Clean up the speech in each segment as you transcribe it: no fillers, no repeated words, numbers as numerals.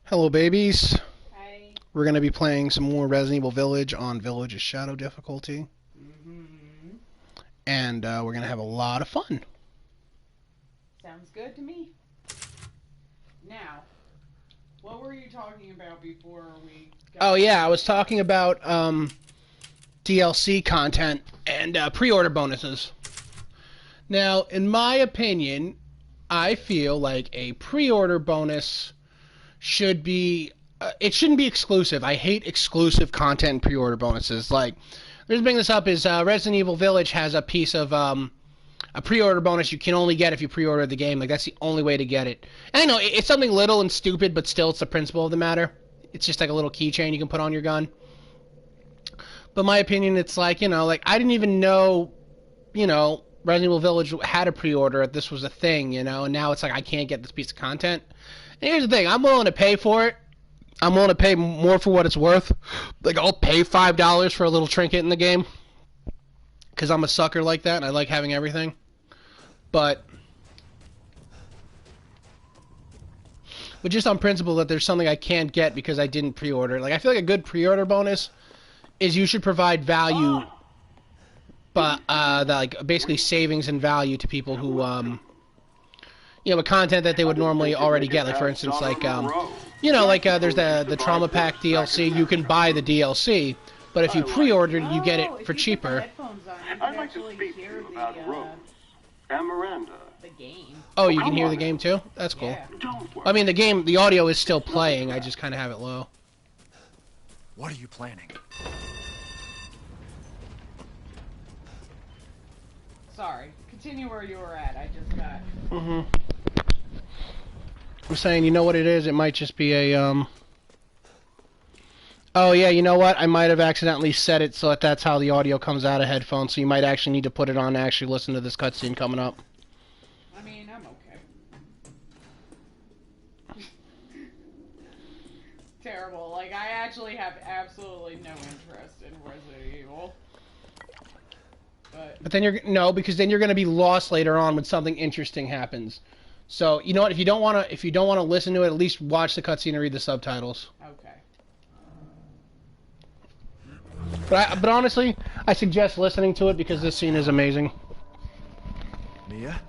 Hello, babies. Hi. We're going to be playing some more Resident Evil Village on Village's Shadow difficulty. And we're going to have a lot of fun. Sounds good to me. Now, what were you talking about before we got... Oh, yeah, I was talking about DLC content and pre-order bonuses. Now, in my opinion, I feel like a pre-order bonus should be... it shouldn't be exclusive. I hate exclusive content and pre-order bonuses. Like, the reason I bring this up is Resident Evil Village has a piece of a pre-order bonus you can only get if you pre-order the game. Like, that's the only way to get it. And I know it's something little and stupid, but still, it's the principle of the matter. It's just like a little keychain you can put on your gun. But my opinion, it's like, like I didn't even know, Resident Evil Village had a pre-order. This was a thing, and now it's like I can't get this piece of content. And here's the thing, I'm willing to pay for it. I'm willing to pay more for what it's worth. Like, I'll pay $5 for a little trinket in the game. Because I'm a sucker like that, and I like having everything. But just on principle that there's something I can't get because I didn't pre-order. Like, I feel like a good pre-order bonus is you should provide value, but like basically savings and value to people who with content that they would normally already get. Like, for instance, like there's the Trauma Pack DLC. You can buy the DLC, but if you pre-ordered, you get it for cheaper. I'd like to speak to you about Rose and Miranda. The game. Oh, you can hear the game too? That's cool. Yeah. Don't worry. I mean, the audio is still playing. I just kind of have it low. What are you planning? Sorry. Continue where you were at. I just got... I'm saying, you know what it is? It might just be a, Oh, yeah, you know what? I might have accidentally set it so that that's how the audio comes out of headphones, so you might actually need to put it on to actually listen to this cutscene coming up. I mean, I'm okay. Terrible. Like, I actually have absolutely no interest in Resident Evil. But then because then you're going to be lost later on when something interesting happens. So, you know what? If you don't want to listen to it, at least watch the cutscene and read the subtitles. Okay. But honestly, I suggest listening to it because this scene is amazing. Mia?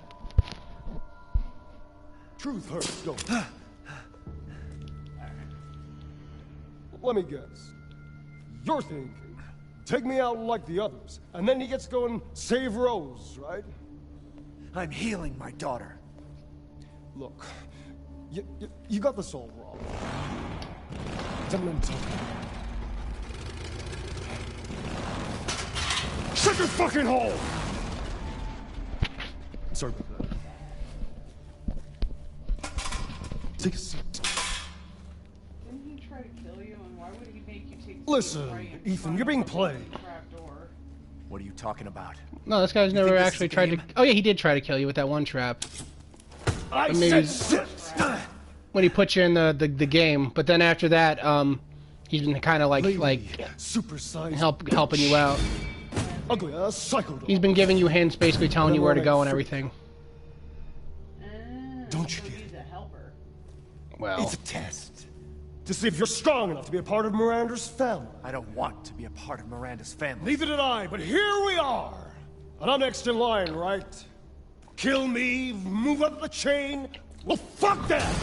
Truth hurts, don't it? Let me guess. You're thinking, take me out like the others, and then he gets going save Rose, right? I'm healing my daughter. Look, you got this all wrong. Gentlemen, talk. Shut your fucking hole! Sorry about that. Take a seat. Didn't he try to kill you, and why would he make you take... Listen, Ethan, you're being played. Trapdoor? What are you talking about? No, this guy's never think this actually is a tried to... game? Oh, yeah, he did try to kill you with that one trap. I maybe- said sit! When he put you in the game. But then after that, he's been kind of like supersized helping you out. ugly ass psycho. He's been giving you hints, basically telling you where to go and everything. Don't you so get he's a helper. Well, It's a test to see if you're strong enough to be a part of Miranda's family. I don't want to be a part of Miranda's family. Neither did I, but here we are. And I'm next in line, right? Kill me, move up the chain. Well, fuck that!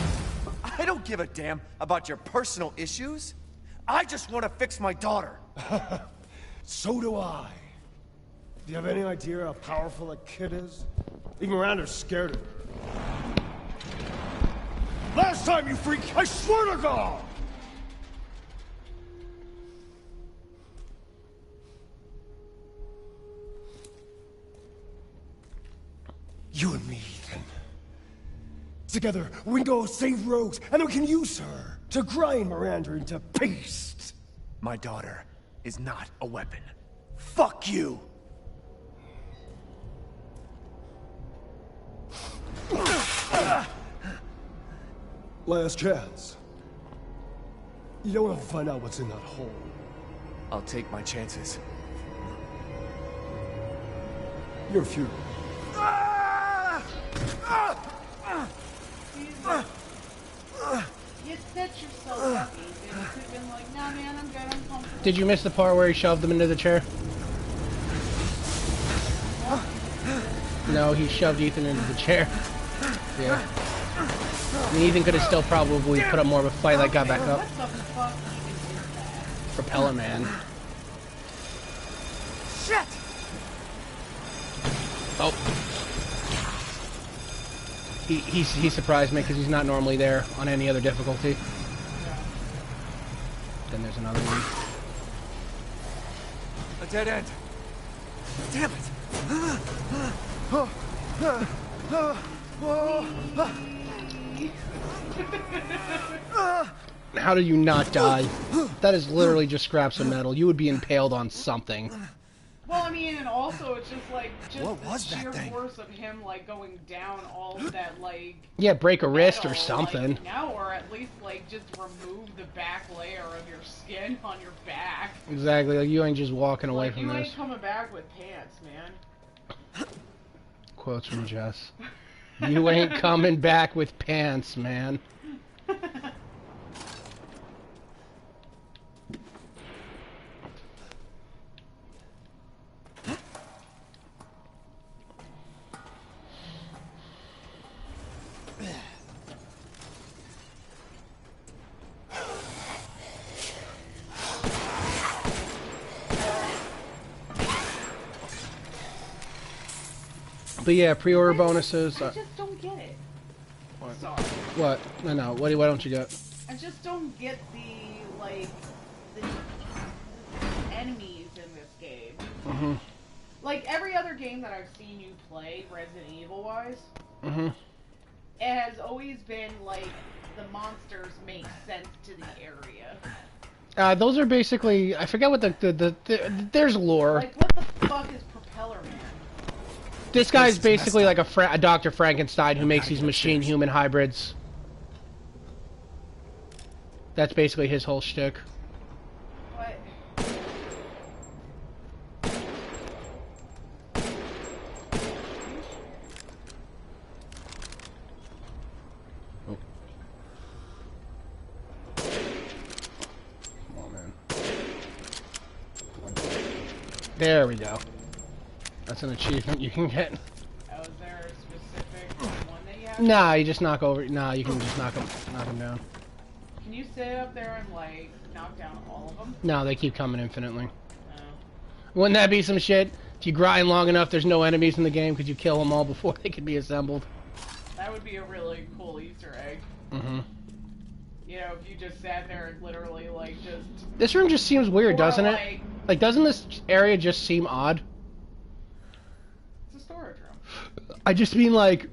I don't give a damn about your personal issues. I just want to fix my daughter. So do I. Do you have any idea how powerful that kid is? Even Miranda's scared of her. Last time, you freak, I swear to God! You and me, Ethan. Together, we can go save Rose, and then we can use her to grind Miranda into paste. My daughter is not a weapon. Fuck you! Last chance. You don't want to find out what's in that hole. I'll take my chances. You're futile. You Set yourself up, Ethan. You could have been like, nah, man, I'm good, I'm comfortable. Did you miss the part where he shoved him into the chair? No, he shoved Ethan into the chair. Yeah. I mean, Ethan could have still probably put up more of a fight, like got back up. What the fuck even is that? Propeller Man. Shit! Oh. He surprised me because he's not normally there on any other difficulty. Then there's another one. A dead end. Damn it! How do you not die? That is literally just scraps of metal. You would be impaled on something. Well, I mean, and also it's just like What the was that sheer thing? force of him like going down all of that like Yeah, break a wrist or metal, something. Like, no, or at least like just remove the back layer of your skin on your back. Exactly, like you ain't just walking away Like from you this. ain't coming back with pants, man. Quotes from Jess. You ain't coming back with pants, man. But yeah, pre-order bonuses. I just don't get it. What? Sorry. What? No. Why don't you get? I just don't get the like the enemies in this game. Mm-hmm. Like every other game that I've seen you play, Resident Evil wise, Mm-hmm. it has always been like the monsters make sense to the area. Those are basically, I forget what there's lore. Like what the fuck is Propeller Man? This guy's This is basically messed like a Dr. Frankenstein who makes these Kinda machine-human hybrids. That's basically his whole shtick. What? Come on, man. There we go. That's an achievement you can get. Oh, is there a specific one that you have? Nah, you just knock over. Nah, you can just knock him down. Can you sit up there and like knock down all of them? No, they keep coming infinitely. No. Wouldn't that be some shit? If you grind long enough, there's no enemies in the game because you kill them all before they can be assembled. That would be a really cool Easter egg. Mm-hmm. You know, if you just sat there and literally like just. This room just seems weird, or, doesn't it? like, Like, doesn't this area just seem odd? It's a storage room. I just mean like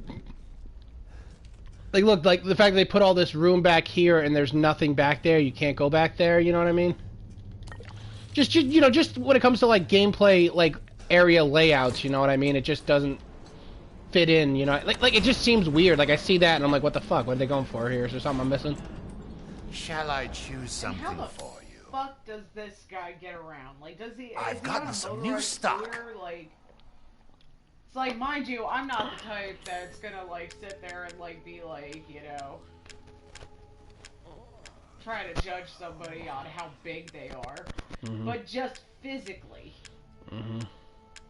look, like the fact that they put all this room back here and there's nothing back there, you can't go back there, you know what I mean? Just you know, just when it comes to like gameplay, like area layouts, you know what I mean? It just doesn't fit in, you know? Like it just seems weird. Like I see that and I'm like, what the fuck? What are they going for here? Is there something I'm missing? Shall I choose something And how the for you? fuck does this guy get around? Like, does he? I've is he gotten on a some new motorized stock. scooter? Like, it's like, mind you, I'm not the type that's gonna like sit there and like be like, you know, trying to judge somebody on how big they are, but just physically,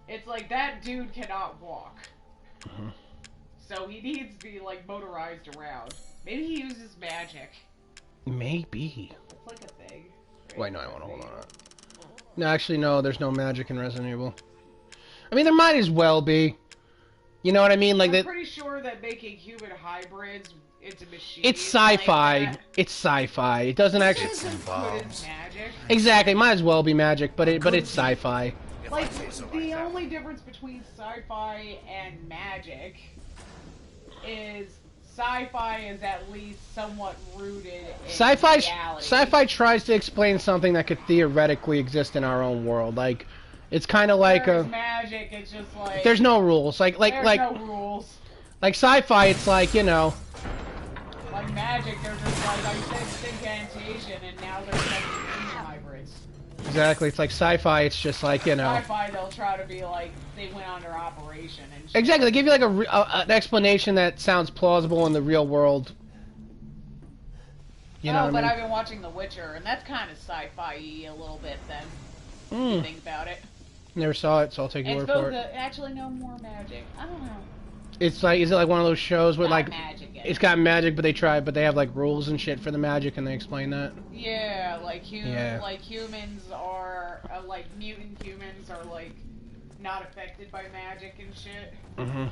it's like that dude cannot walk, so he needs to be like motorized around. Maybe he uses magic. Maybe. It's like a thing. right? Wait, no, I want to hold on. No, actually, no, there's no magic in Resident Evil. I mean, there might as well be. You know what I mean? Like I'm that. pretty sure that making human hybrids into machines. It's sci-fi. Like that It's sci-fi. It doesn't actually. isn't as good as magic. Exactly. Might as well be magic, but it's sci-fi. If Like I say so the myself. only difference between sci-fi and magic is sci-fi is at least somewhat rooted in reality. Sci-fi tries to explain something that could theoretically exist in our own world. Like, it's kind of like Whereas a. magic, it's just like There's no rules. There's no rules. like sci-fi. It's like, you know. Like magic, they're just like I said incantation, and now they're making human hybrids. Exactly. It's like sci-fi. It's just like, you know. Sci-fi, they'll try to be like they went under operation and shit. Exactly. They give you like an explanation that sounds plausible in the real world. You know what but I I've been watching The Witcher, and that's kind of sci-fi-y a little bit then, if mean? you think about it. Never saw it, so I'll take your It's word for supposed it. to actually know more magic. I don't know. It's like, is it like one of those shows where like Magic in it's it. got magic, but they have like rules and shit for the magic, and they explain that. Yeah, like Yeah. humans are like mutant humans are like not affected by magic and shit. Mhm.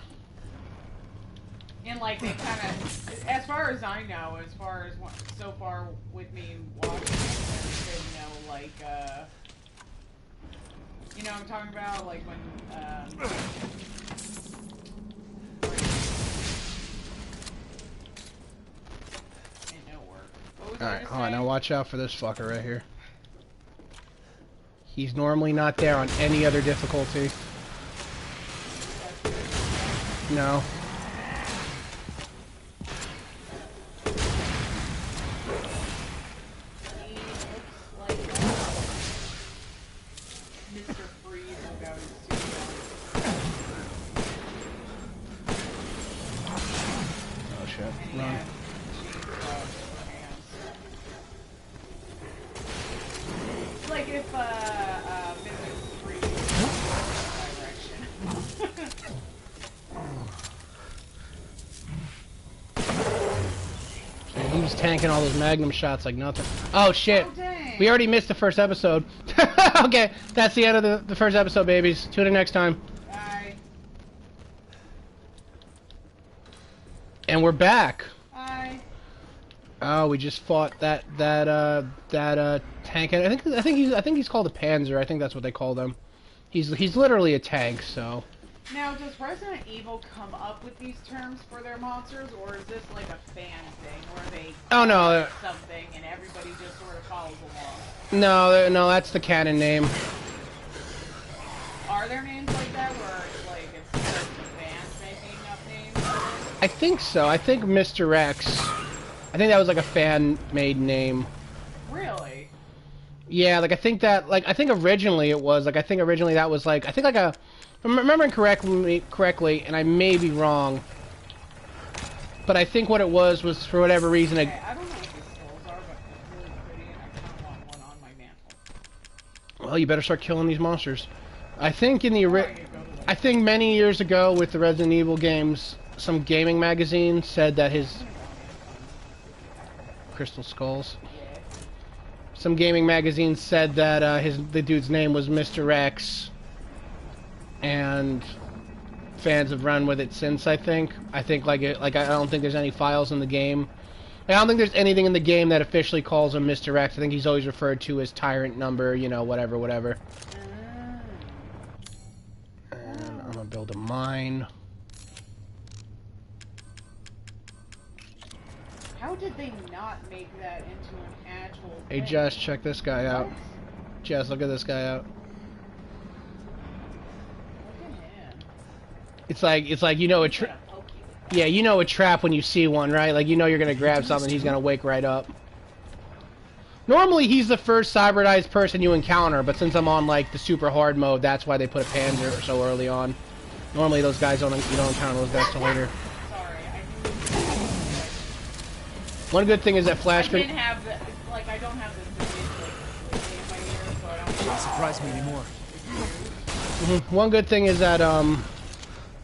And like they kind of, as far as I know, as far as so far with me watching it, there's been no like you know what I'm talking about, like when it no work. What was I Alright, just hold on, now saying? watch out for this fucker right here. He's normally not there on any other difficulty. No. He looks like Mr. Freeze without his suit Oh shit. on. And he Run. had chainsaws for hands. It's like if Mr. Freeze was in the direction. Yeah, he was tanking all those magnum shots like nothing. Oh shit. Oh, dang. We already missed the first episode. Okay, that's the end of the first episode, babies. Tune in next time. Hi. And we're back. Hi. Oh, we just fought that tank. I think he's called a Panzer. I think that's what they call them. He's literally a tank. So. Now, does Resident Evil come up with these terms for their monsters, or is this like a fan thing, where they Oh no. call it something and everybody just sort of follows along? No, that's the canon name. Are there names like that where it's like it's just the fans making up names? I think so. I think Mr. X. I think that was like a fan-made name. Really? Yeah, like I think originally it was like that was like I think like a. If I'm remembering correctly, and I may be wrong, but I think what it was for whatever reason. Okay, I don't know what these skulls are, but they're really pretty, and I kind of want one on my mantle. Well, you better start killing these monsters. I think in the Or I could go to I think many years ago with the Resident Evil games, some gaming magazine said that his Crystal Skulls. Yeah. Some gaming magazine said that the dude's name was Mr. X, and fans have run with it since. I think I don't think there's any files in the game. I don't think there's anything in the game that officially calls him Mr. X. I think he's always referred to as Tyrant Number, you know, whatever. And I'm gonna build a mine. How did they not make that into an actual Hey thing? Jess, check this guy out. What? Jess, look at this guy out. Look at him. It's like you know a He's gonna poke you. yeah, you know a trap when you see one, right? Like you know you're gonna grab something, he's gonna wake right up. Normally he's the first cybernized person you encounter, but since I'm on like the super hard mode, that's why they put a Panzer so early on. Normally those guys you don't encounter those guys till later. Sorry, I knew. One good thing is that flash I grenade. didn't have the, like, I don't have the in my ear, so I don't Surprise me anymore. One good thing is that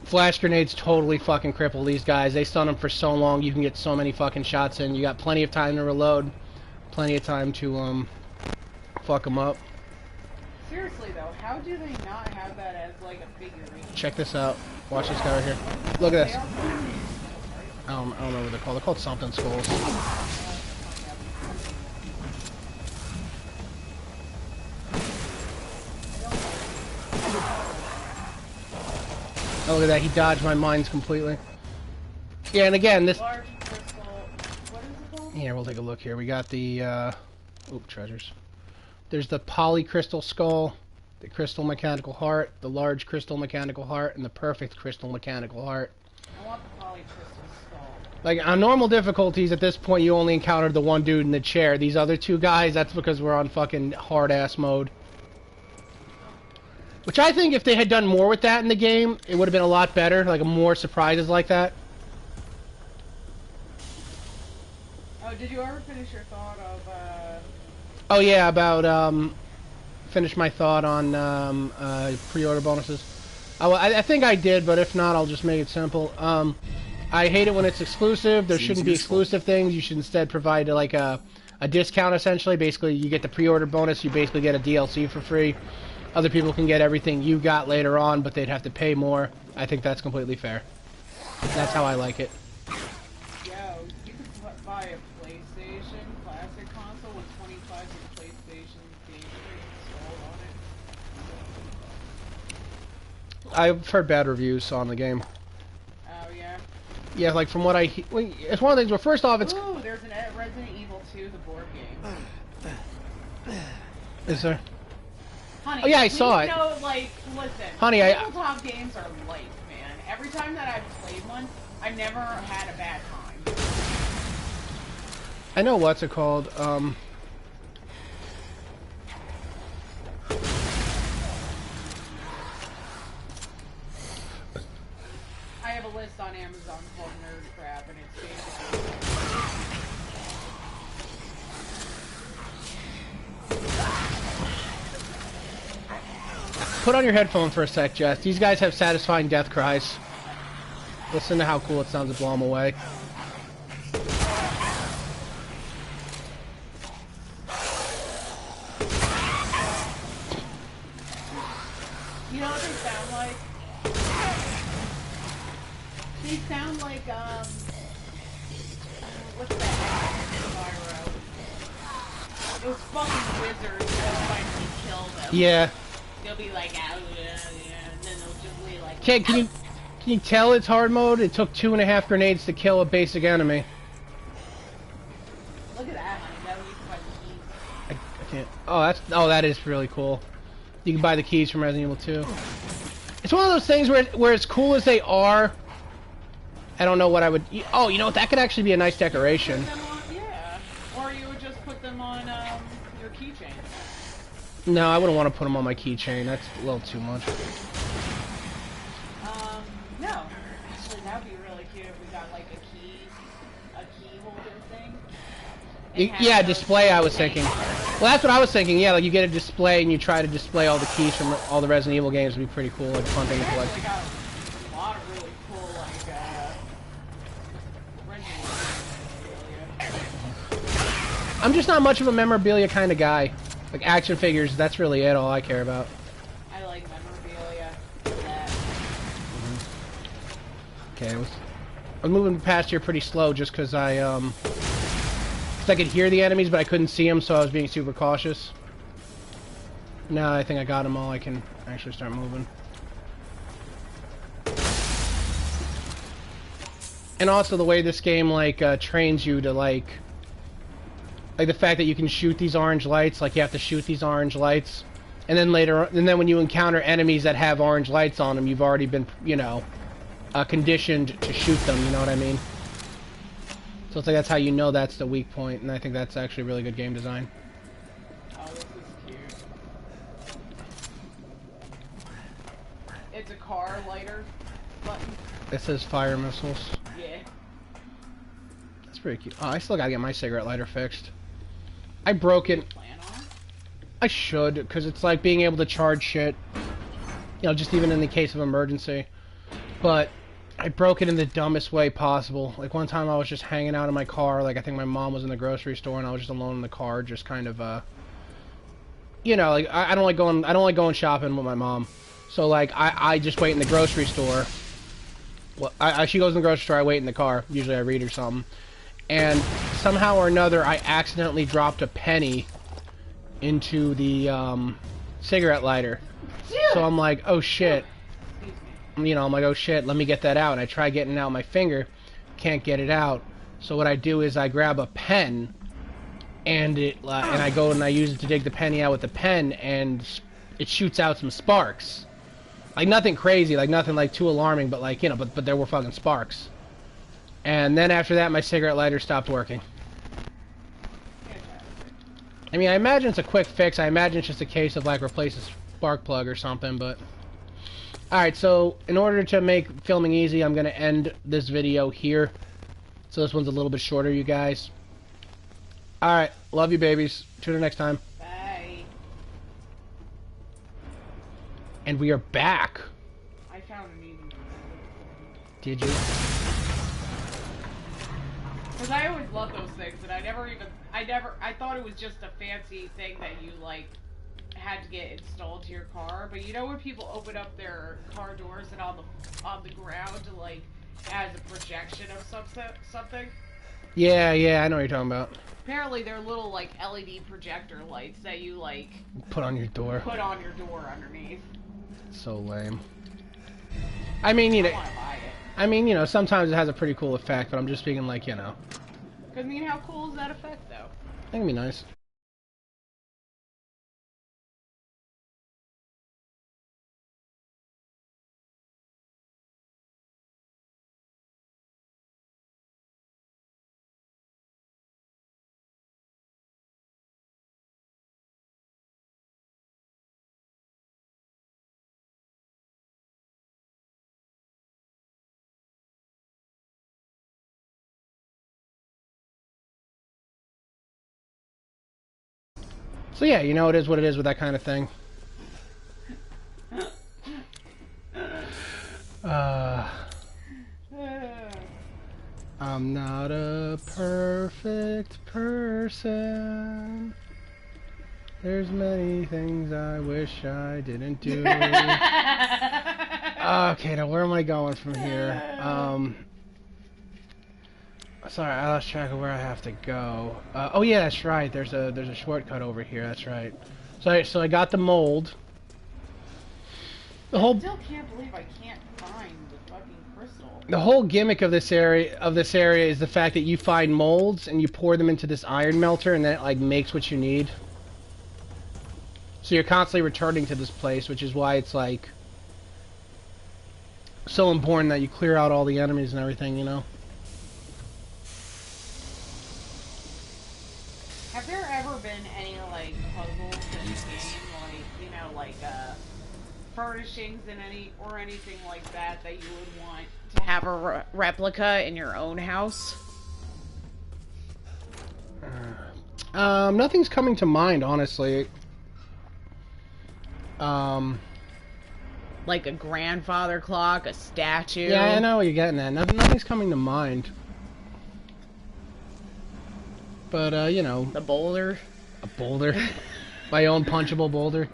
flash grenades totally fucking cripple these guys. They stun them for so long, you can get so many fucking shots in. You got plenty of time to reload, plenty of time to fuck them up. Seriously though, how do they not have that as like a figurine? Check this out. Watch this guy right here. Look at They this. are figurines. I don't know what they're called. They're called something skulls. Oh, look at that. He dodged my mines completely. Yeah, and again, this... Large crystal. What is it called? Here, we'll take a look here. We got the, treasures. There's the polycrystal skull, the crystal mechanical heart, the large crystal mechanical heart, and the perfect crystal mechanical heart. I want the polycrystal skull. Like, on normal difficulties, at this point, you only encountered the one dude in the chair. These other two guys, that's because we're on fucking hard-ass mode. Which I think if they had done more with that in the game, it would have been a lot better. Like, more surprises like that. Oh, did you ever finish your thought of, Oh yeah, about finish my thought on pre-order bonuses. Oh, I think I did, but if not, I'll just make it simple. I hate it when it's exclusive. There shouldn't be exclusive things. You should instead provide like a discount, essentially. Basically, you get the pre-order bonus. You basically get a DLC for free. Other people can get everything you got later on, but they'd have to pay more. I think that's completely fair. That's how I like it. yo, you could buy a PlayStation Classic console with 25 of PlayStation games installed on it. I've heard bad reviews on the game. Oh, yeah? Yeah, like from what well, it's one of the things where first off, it's... Ooh, there's an Resident Evil 2, the board game. Is there? Honey, Oh yeah, I saw it. know, like, listen, Honey, tabletop games are life, man. Every time that I've played one, I've never had a bad time. I know what's it called. I have a list on Amazon called Nerd Crap, and it's basically... Put on your headphone for a sec, Jess. These guys have satisfying death cries. Listen to how cool it sounds to blow them away. You know what they sound like? They sound like, what's that Spyro? Those fucking wizards that finally kill them. Yeah. They'll be like, ah, yeah, and then they'll just be like... Can you tell it's hard mode? It took 2.5 grenades to kill a basic enemy. Look at that, honey. That was my keys. I can't... Oh, that is really cool. You can buy the keys from Resident Evil 2. It's one of those things where as cool as they are, I don't know what I would... Oh, you know what? That could actually be a nice decoration. Put them on, yeah. Or you would just put them on your keychain. No, I wouldn't want to put them on my keychain. That's a little too much. No. Actually, that would be really cute if we got like a key holder thing. Yeah, display, I was thinking. Well, that's what I was thinking. Yeah, like you get a display and you try to display all the keys from all the Resident Evil games. Would be pretty cool. Like a fun thing to collect. We got a lot of really cool, like, memorabilia. I'm just not much of a memorabilia kind of guy. Like action figures, that's really it. All I care about. I like memorabilia for that. Okay, I'm moving past here pretty slow just because I could hear the enemies, but I couldn't see them, so I was being super cautious. Now I think I got them all. I can actually start moving. And also the way this game like trains you to like the fact that you can shoot these orange lights, like you have to shoot these orange lights, and then when you encounter enemies that have orange lights on them, you've already been, you know, conditioned to shoot them. You know what I mean? So it's like that's how you know that's the weak point, and I think that's actually really good game design. Oh, this is cute. It's a car lighter button. It says fire missiles. Yeah. That's pretty cute. Oh, I still gotta get my cigarette lighter fixed. I broke it. Plan on? I should, because it's like being able to charge shit. You know, just even in the case of emergency. But I broke it in the dumbest way possible. Like one time I was just hanging out in my car, like I think my mom was in the grocery store and I was just alone in the car, just kind of you know, like I don't like going shopping with my mom. So like I just wait in the grocery store. Well, she goes in the grocery store, I wait in the car. Usually I read or something. And somehow or another I accidentally dropped a penny into the cigarette lighter. So I'm like, oh shit. You know, I'm like, oh shit, let me get that out. And I try getting it out my finger, can't get it out. So what I do is I grab a pen, and I go and I use it to dig the penny out with the pen, and it shoots out some sparks. Like nothing crazy, like nothing like too alarming, but like, you know, but there were fucking sparks. And then after that, my cigarette lighter stopped working. I mean, I imagine it's a quick fix. I imagine it's just a case of like replace a spark plug or something, but... Alright, so in order to make filming easy, I'm going to end this video here. So this one's a little bit shorter, you guys. Alright, love you, babies. Tune in next time. Bye. And we are back. I found an eating. Did you? Because I always loved those things, and I thought it was just a fancy thing that you, like, had to get installed to your car. But you know when people open up their car doors and on the ground, like, as a projection of something? Yeah, I know what you're talking about. Apparently they're little, like, LED projector lights that you, like... Put on your door. Put on your door underneath. So lame. I mean, you know... I want to buy it. I mean, you know, sometimes it has a pretty cool effect, but I'm just speaking like, you know... Because, I mean, how cool is that effect, though? I think it'd be nice. So yeah, you know, it is what it is with that kind of thing. I'm not a perfect person. There's many things I wish I didn't do. Okay, now where am I going from here? Sorry, I lost track of where I have to go. Oh yeah, that's right. There's a shortcut over here. That's right. So I got the mold. The whole I still can't believe I can't find the fucking crystal. The whole gimmick of this area is the fact that you find molds and you pour them into this iron melter, and that like makes what you need. So you're constantly returning to this place, which is why it's like so important that you clear out all the enemies and everything, you know. Have there ever been any like puzzles in this game, like you know, like furnishings and anything like that that you would want to have a replica in your own house? Nothing's coming to mind, honestly. Like a grandfather clock, a statue. Yeah, I know what you're getting at. Nothing's coming to mind. But, you know... The boulder. A boulder? My own punchable boulder?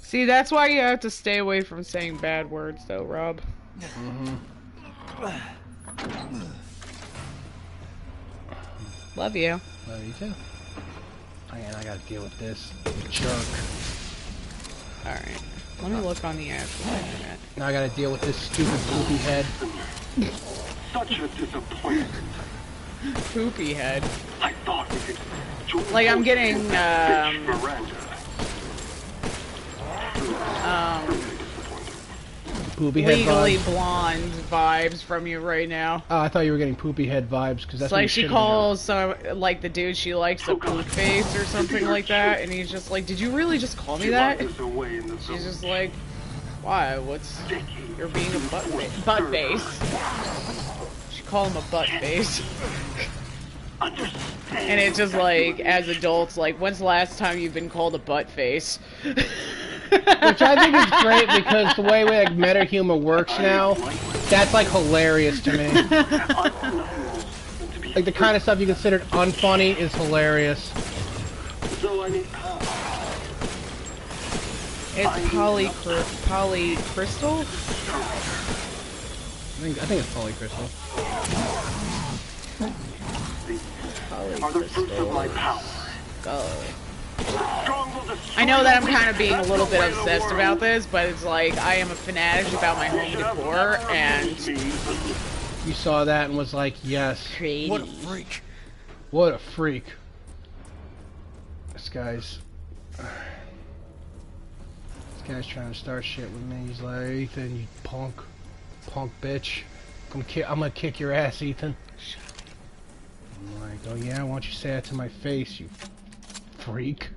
See, that's why you have to stay away from saying bad words, though, Rob. Love you. Love you too. Man, I gotta deal with this jerk. Alright. Let me look on the actual internet. Now I gotta deal with this stupid poopy head. Such a disappointment. Poopy head. I thought we could join Like, I'm getting, Bitch Miranda. Poopy head Legally vibes. Blonde vibes from you right now. Oh, I thought you were getting poopy head vibes, because that's It's what like you she should've calls like the dude she likes a poop face or something like that, and he's just like, "Did you really just call me that?" She's just like, "Why? What's? You're being a butt face." She called him a butt face. And it's just like, as adults, like, when's the last time you've been called a butt face? Which I think is great, because the way like meta humor works now, that's like hilarious to me. Like the kind of stuff you considered unfunny is hilarious. So I need It's polycrystal? I think it's polycrystal. are the fruits of my power. Go. Strong will destroy I know that I'm the kind of being a weak. little bit That's the way of obsessed the about world. this, but it's like, I am a fanatic about my home decor, and... You saw that and was like, yes. Pretty. What a freak. What a freak. This guy's trying to start shit with me. He's like, Ethan, you punk bitch. I'm gonna kick your ass, Ethan. I'm like, oh yeah, why don't you say that to my face, you freak.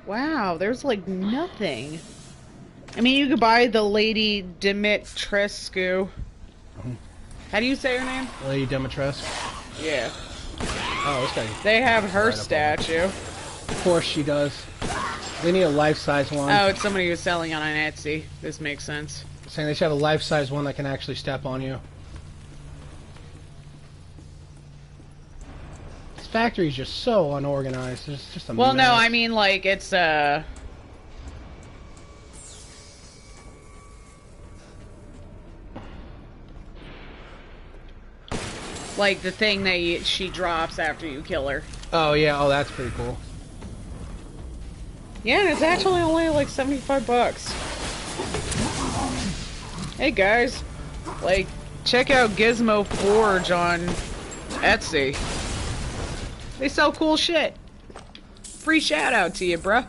Wow, there's like nothing. I mean, you could buy the Lady Dimitrescu. How do you say her name? Lady Dimitrescu. Yeah. Oh, this guy. They have her Right up statue. Of course she does. They need a life-size one. Oh, it's somebody who's selling on an Etsy. This makes sense. Saying they should have a life-size one that can actually step on you. This factory's just so unorganized. It's just a Well, mess. no, I mean, like, it's, like the thing that she drops after you kill her. Oh, yeah. Oh, that's pretty cool. Yeah, and it's actually only like 75 bucks. Hey guys, like, check out Gizmo Forge on Etsy. They sell cool shit. Free shout out to you, bruh.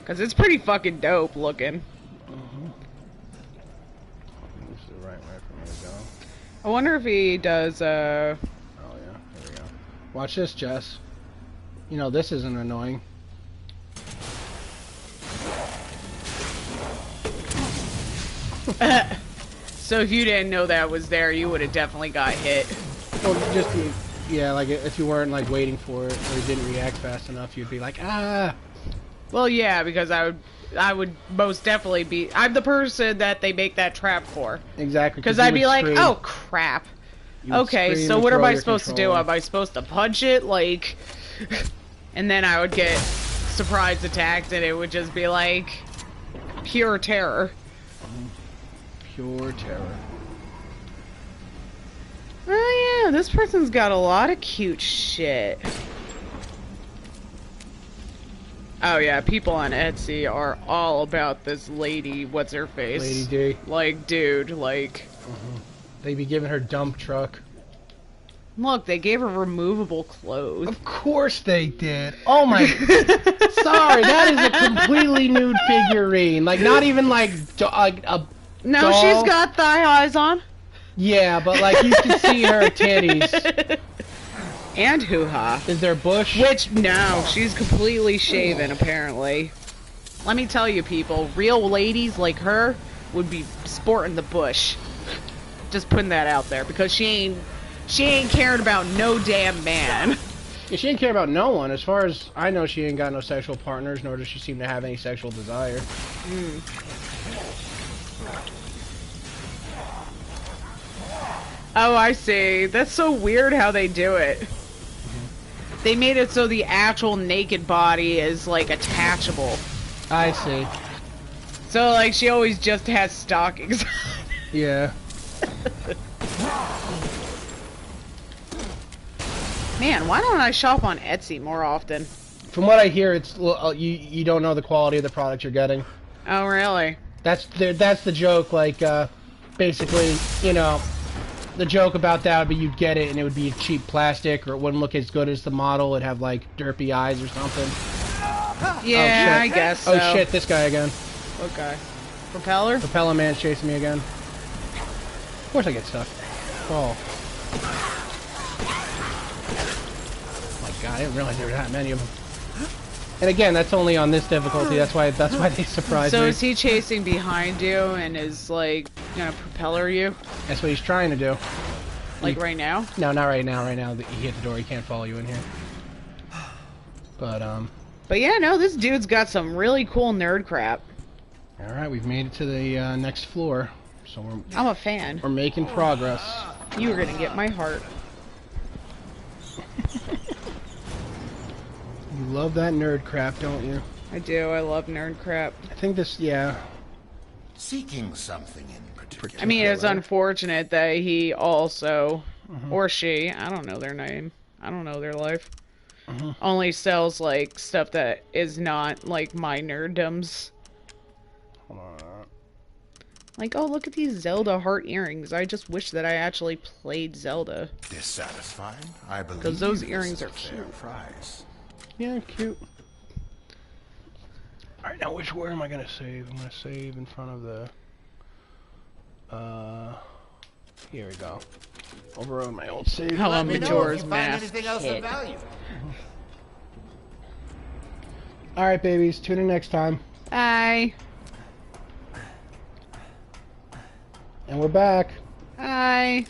Cause it's pretty fucking dope looking. This is the right way for me to go. I wonder if he does, Oh, yeah. Here we go. Watch this, Jess. You know, this isn't annoying. So if you didn't know that was there, you would have definitely got hit. Well, just, yeah, like, if you weren't, like, waiting for it, or you didn't react fast enough, you'd be like, ah! Well, yeah, because I would most definitely be... I'm the person that they make that trap for. Exactly. Because you I'd be would like, scream. oh, crap. You would Okay, scream so and what am throw I your supposed to do? controller. Am I supposed to punch it? Like... And then I would get surprise attacked, and it would just be like... pure terror. Pure terror. Oh yeah, this person's got a lot of cute shit. Oh yeah, people on Etsy are all about this lady, what's her face? Lady D. Like, dude, like... They be giving her dump truck. Look, they gave her removable clothes. Of course they did. Oh my... Sorry, that is a completely nude figurine. Like, not even like a No, doll. she's got thigh highs on. Yeah, but like, you can see her titties. And hoo-ha. Is there bush? Which, no, she's completely shaven, apparently. Let me tell you, people, real ladies like her would be sporting the bush. Just putting that out there, because she ain't caring about no damn man. Yeah, she ain't care about no one. As far as I know, she ain't got no sexual partners, nor does she seem to have any sexual desire. Oh, I see. That's so weird how they do it. They made it so the actual naked body is, like, attachable. I see. So, like, she always just has stockings on. Yeah. Man, why don't I shop on Etsy more often? From what I hear, it's you don't know the quality of the product you're getting. Oh, really? That's the joke. Like, basically, you know, the joke about that would be you'd get it and it would be cheap plastic, or it wouldn't look as good as the model. It'd have like derpy eyes or something. Yeah, shit. I guess so. Oh shit, this guy again. Okay. Propeller? Propeller man's chasing me again. Of course I get stuck. Oh. My god, I didn't realize there were that many of them. And again, that's only on this difficulty. That's why they surprised me. So is he chasing behind you and is, like, gonna propeller you? That's what he's trying to do. Like, right now? No, not right now. Right now, he hit the door. He can't follow you in here. But yeah, no, this dude's got some really cool nerd crap. all right, we've made it to the next floor. So I'm a fan. we're making progress. You were gonna get my heart. You love that nerd crap, don't you? I do. I love nerd crap. I think this, yeah. Seeking something in particular. I mean, it's unfortunate that he also, or she, I don't know their name, I don't know their life, only sells, like, stuff that is not, like, my nerddoms. Hold on. Like, oh, look at these Zelda heart earrings. I just wish that I actually played Zelda. Dissatisfied? I believe. Because those this earrings is a are fair cute. price. Yeah, cute. Alright, now where am I gonna save? I'm gonna save in front of the... Here we go. Overrode my old save. Hello, Let me know if Majora's you find Mask. anything else of value. Alright, babies. Tune in next time. Bye. And we're back. Bye.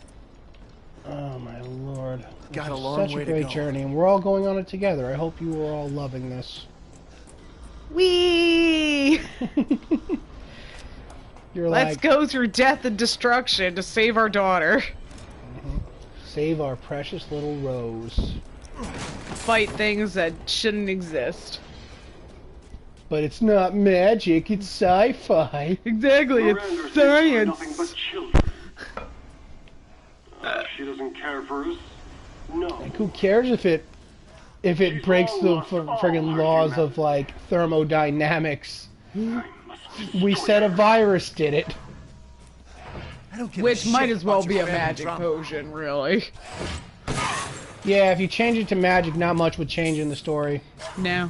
Oh, my lord. Got This a is long such way a to great go. journey, and we're all going on it together. I hope you are all loving this. Whee! You're Let's like, go through death and destruction to save our daughter. save our precious little Rose. Fight things that shouldn't exist. But it's not magic, it's sci-fi. Exactly, Miranda it's thinks we're science. nothing but children. She doesn't care for us. No. Like, who cares if it breaks the friggin' laws of, like, thermodynamics? I must We destroy said a her. virus did it. I don't give Which a might shit as well about be your a family magic drama. potion, really. Yeah, if you change it to magic, not much would change in the story. No.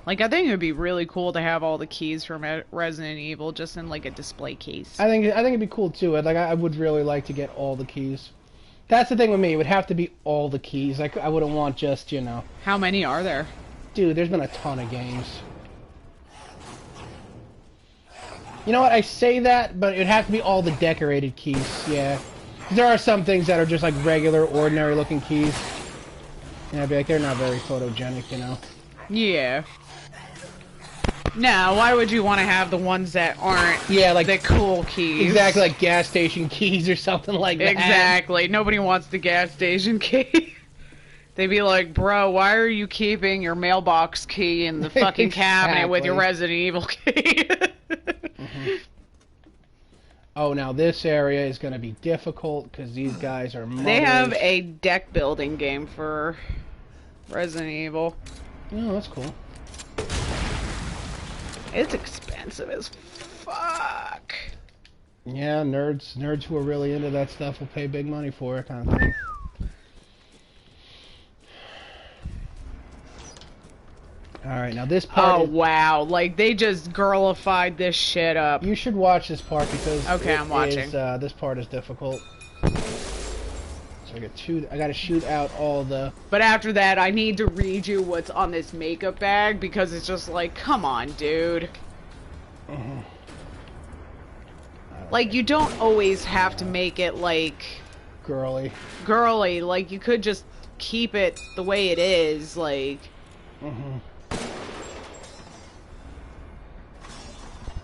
Like, I think it would be really cool to have all the keys from Resident Evil just in, like, a display case. I think it'd be cool too. I would really like to get all the keys. That's the thing with me. It would have to be all the keys. I wouldn't want just, you know. How many are there? Dude, there's been a ton of games. You know what? I say that, but it'd have to be all the decorated keys. Yeah. There are some things that are just like regular, ordinary looking keys. And I'd be like, they're not very photogenic, you know. Yeah. No, why would you want to have the ones that aren't like the cool keys? Exactly, like gas station keys or something like that. Exactly. Nobody wants the gas station key. They'd be like, bro, why are you keeping your mailbox key in the fucking cabinet with your Resident Evil key? Oh, now this area is going to be difficult because these guys are mothers. They have a deck building game for Resident Evil. Oh, that's cool. It's expensive as fuck. Yeah, nerds who are really into that stuff will pay big money for it, kind of thing. Alright, now this part... Oh, wow. Like, they just girlified this shit up. You should watch this part because... Okay, I'm watching. This part is difficult. So I gotta shoot out all the... But after that, I need to read you what's on this makeup bag because it's just like, come on, dude. Like, you don't always have to make it, like... girly. Like, you could just keep it the way it is, like...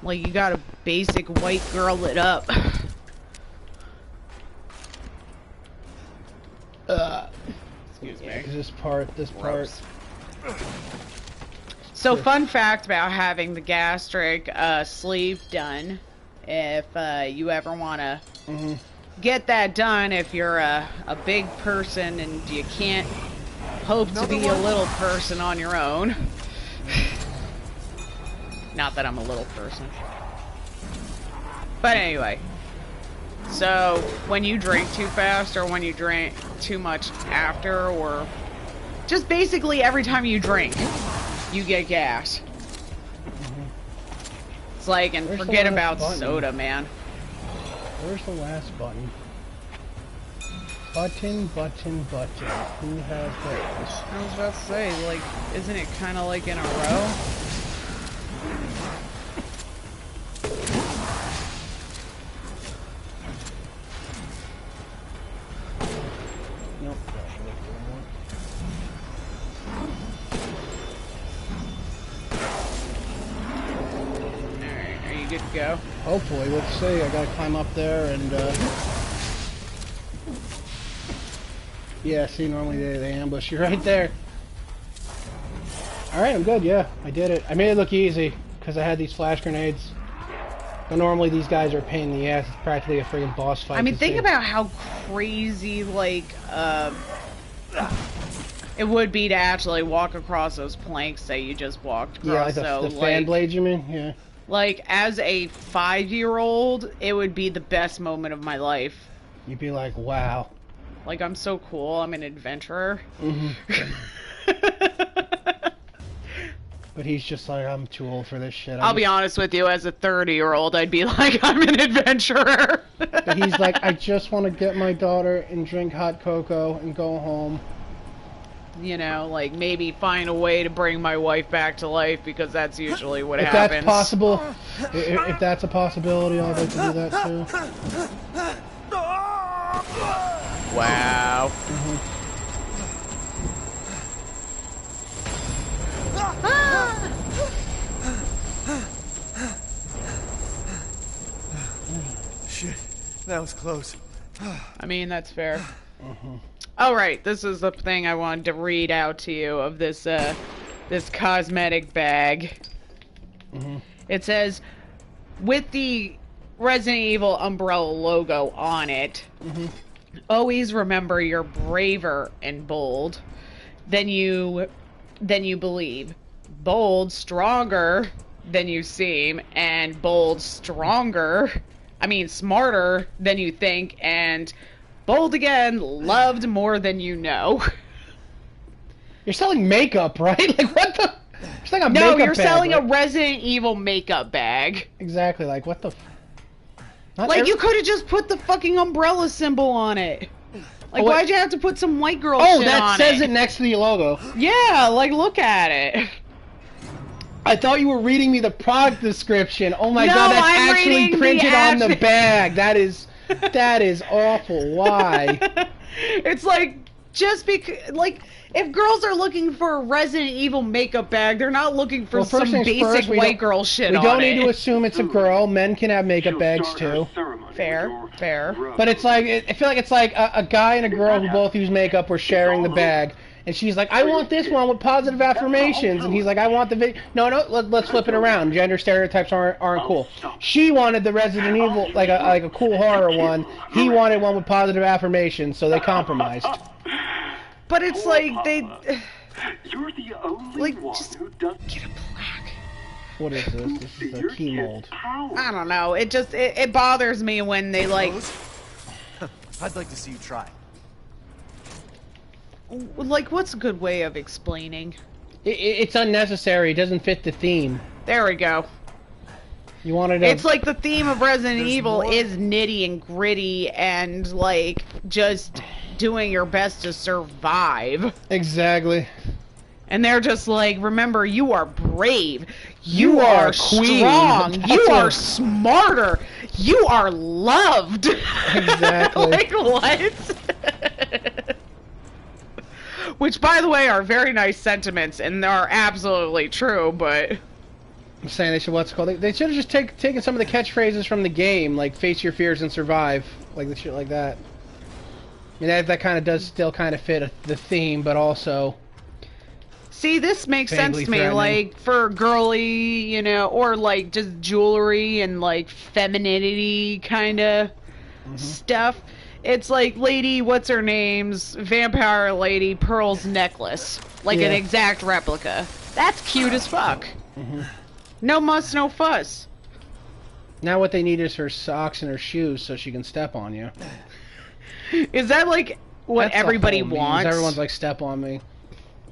Like, you gotta basic white girl it up. Excuse me. 'Cause this part... So, fun fact about having the gastric sleeve done, if you ever want to get that done, if you're a big person and you can't hope to be a little person on your own. Not that I'm a little person. But anyway. So, when you drink too fast, or when you drink too much after, or just basically every time you drink, you get gas. It's like, and Where's the forget last about button? soda, man. Where's the last button? Button. Who has those? I was about to say, like, isn't it kind of like in a row? Nope. Alright, are you good to go? Hopefully, let's see. I gotta climb up there and, yeah, see, normally they ambush you right there. Alright, I'm good, yeah. I did it. I made it look easy, because I had these flash grenades. But normally these guys are a pain in the ass. It's practically a friggin' boss fight. I mean, to think see. about how crazy, like, it would be to actually walk across those planks that you just walked across. Yeah, like so, the fan blades, you mean? Yeah. Like, as a 5-year-old, it would be the best moment of my life. You'd be like, wow. Like, I'm so cool. I'm an adventurer. But he's just like, I'm too old for this shit. I'll be honest with you, as a 30-year-old, I'd be like, I'm an adventurer. But he's like, I just want to get my daughter and drink hot cocoa and go home. You know, like, maybe find a way to bring my wife back to life, because that's usually what If happens. that's possible, if that's a possibility, I'd like to do that too. Wow. Shit, that was close. I mean, that's fair. All right, this is the thing I wanted to read out to you of this this cosmetic bag. It says, with the Resident Evil umbrella logo on it, always remember you're braver and bold than you believe. Bold, stronger than you seem, and bold, smarter than you think, and bold again, loved more than you know. You're selling makeup, right? Like, what the? You're selling a No, makeup you're bag, selling right? a Resident Evil makeup bag. Exactly, like, what the? Not Like, every- you could have just put the fucking umbrella symbol on it. Like, Oh, wait. why'd you have to put some white girl Oh, shit that on says it next to the logo. Yeah, like, look at it. I thought you were reading me the product description. Oh my No, god, that's I'm actually reading the printed on the action- bag. That is awful. Why? It's like, just because, like, if girls are looking for a Resident Evil makeup bag, they're not looking for Well, first some things basic first, we white don't- girl shit We on don't it. need to assume it's a girl. Men can have makeup bags too. Fair. But it's like, I feel like it's like a guy and a girl who both use makeup were sharing the bag. And she's like, I want this one with positive affirmations. And he's like, I want the video. No, let's flip it around. Gender stereotypes aren't cool. She wanted the Resident Evil, like a cool horror one. He wanted one with positive affirmations, so they compromised. But it's like, they... You're the only Like, one just who does get a plaque. What is this? This is a key mold. I don't know, it just, it bothers me when they, like... I'd like to see you try. Like, what's a good way of explaining? It's unnecessary. It doesn't fit the theme. There we go. You wanted to... It's like the theme of Resident There's Evil more? is nitty and gritty and, like, just doing your best to survive. Exactly. And they're just like, remember, you are brave. You are a queen. Strong. That's You are what- smarter. You are loved. Exactly. Like, what? Which, by the way, are very nice sentiments, and are absolutely true, but... I'm saying they should, what's it called? They should have just taken some of the catchphrases from the game, like face your fears and survive, like the shit like that. I mean, that kind of does still kind of fit the theme, but also... See, this makes sense Vaguely to me, threatening. like, for girly, you know, or, like, just jewelry and, like, femininity kind of stuff. It's like Lady, what's her name's, vampire lady, Pearl's necklace. Like an Yeah. exact replica. That's cute as fuck. No muss, no fuss. Now what they need is her socks and her shoes so she can step on you. Is that, like, what That's the everybody whole meme. wants? Everyone's like, step on me.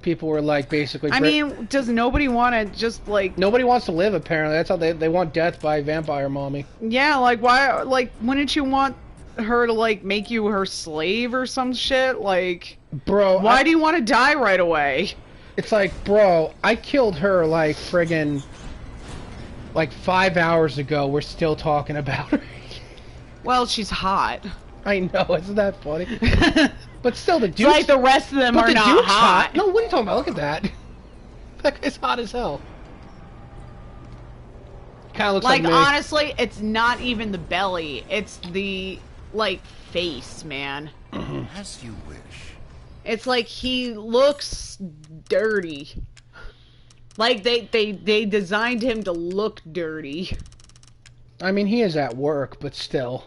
People were like, basically... I mean, does nobody want to just, like... Nobody wants to live, apparently. That's how they want death by vampire mommy. Yeah, like, why, like, wouldn't you want her to, like, make you her slave or some shit? Like, Bro, why do you want to die right away? It's like, bro, I killed her, like, friggin'... like 5 hours ago. We're still talking about her. Well, she's hot. I know, isn't that funny? But still, the It's dude's... like the rest of them but are the not dude's hot. No, what are you talking about? Look at that. That guy's hot as hell. Kind of looks like, Like, me. honestly, it's not even the belly. It's the, like, face, man. As you wish. It's like he looks dirty. Like, they designed him to look dirty. I mean, he is at work, but still.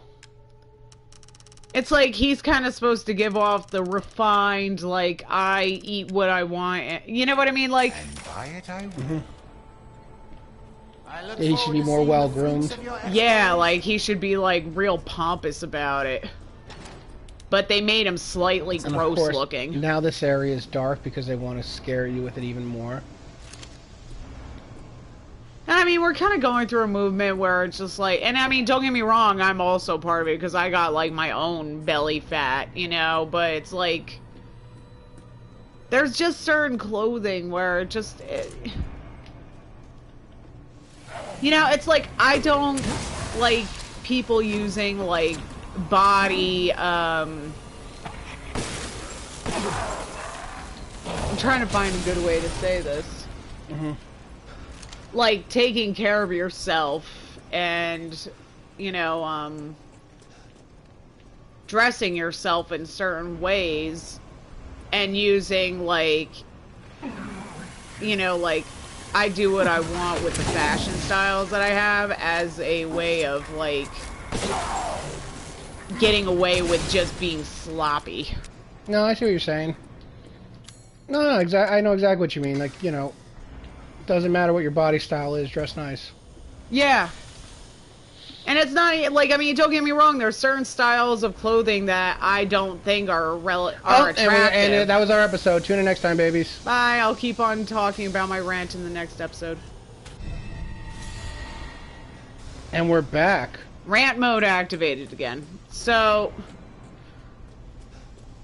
It's like he's kind of supposed to give off the refined, like, I eat what I want. You know what I mean? Like, And by it I will. Yeah, he should be more well-groomed. yeah, like, he should be, like, real pompous about it. But they made him slightly And of gross course, looking. now this area is dark because they want to scare you with it even more. I mean, we're kind of going through a movement where it's just like, and I mean, don't get me wrong, I'm also part of it because I got like my own belly fat, you know, but it's like, there's just certain clothing where it just, you know, it's like, I don't like people using like body, I'm trying to find a good way to say this. Like, taking care of yourself and, you know, dressing yourself in certain ways and using, like, you know, like, I do what I want with the fashion styles that I have as a way of, like, getting away with just being sloppy. No, I see what you're saying. No, I know exactly what you mean. Like, you know, doesn't matter what your body style is, dress nice. Yeah. And it's not, like, I mean, don't get me wrong, there's certain styles of clothing that I don't think are attractive. And that was our episode. Tune in next time, babies. Bye, I'll keep on talking about my rant in the next episode. And we're back. Rant mode activated again. So,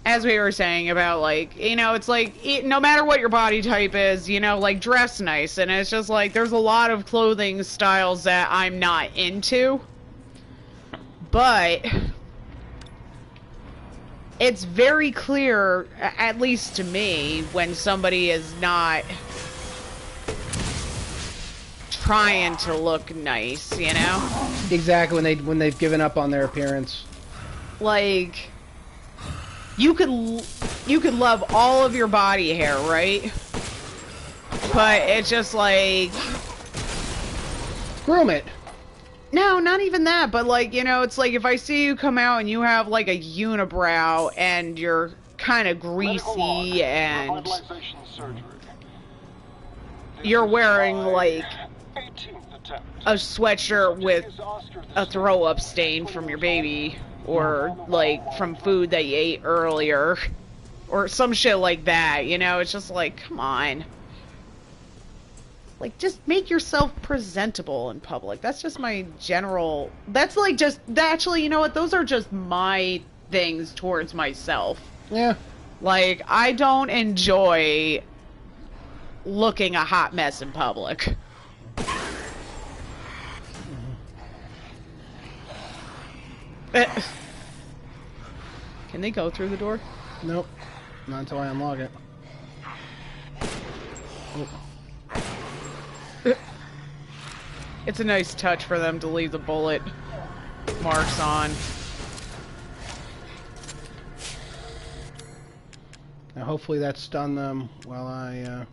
as we were saying about, like, you know, it's like, no matter what your body type is, you know, like, dress nice. And it's just like, there's a lot of clothing styles that I'm not into. But it's very clear, at least to me, when somebody is not trying to look nice, you know? Exactly, when they've given up on their appearance. Like, you could love all of your body hair, right? But it's just like, groom it. No, not even that, but like, you know, it's like if I see you come out and you have like a unibrow and you're kind of greasy and you're wearing like a sweatshirt with a throw-up stain from your baby or like from food that you ate earlier or some shit like that, you know, it's just like, come on. Like, just make yourself presentable in public. That's just my general... That's, like, just... Actually, you know what? Those are just my things towards myself. Yeah. Like, I don't enjoy looking a hot mess in public. Can they go through the door? Nope. Not until I unlock it. Oh. It's a nice touch for them to leave the bullet marks on. Now hopefully that stunned them while I,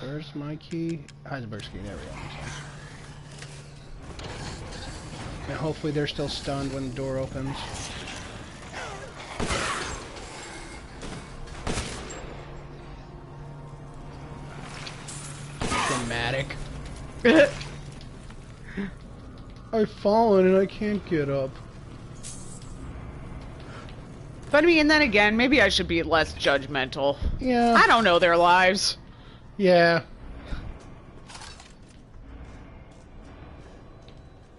where's my key? Heisenberg's key, there we go. Now hopefully they're still stunned when the door opens. Dramatic. I've fallen and I can't get up. But I mean, and then again, maybe I should be less judgmental. Yeah. I don't know their lives. Yeah.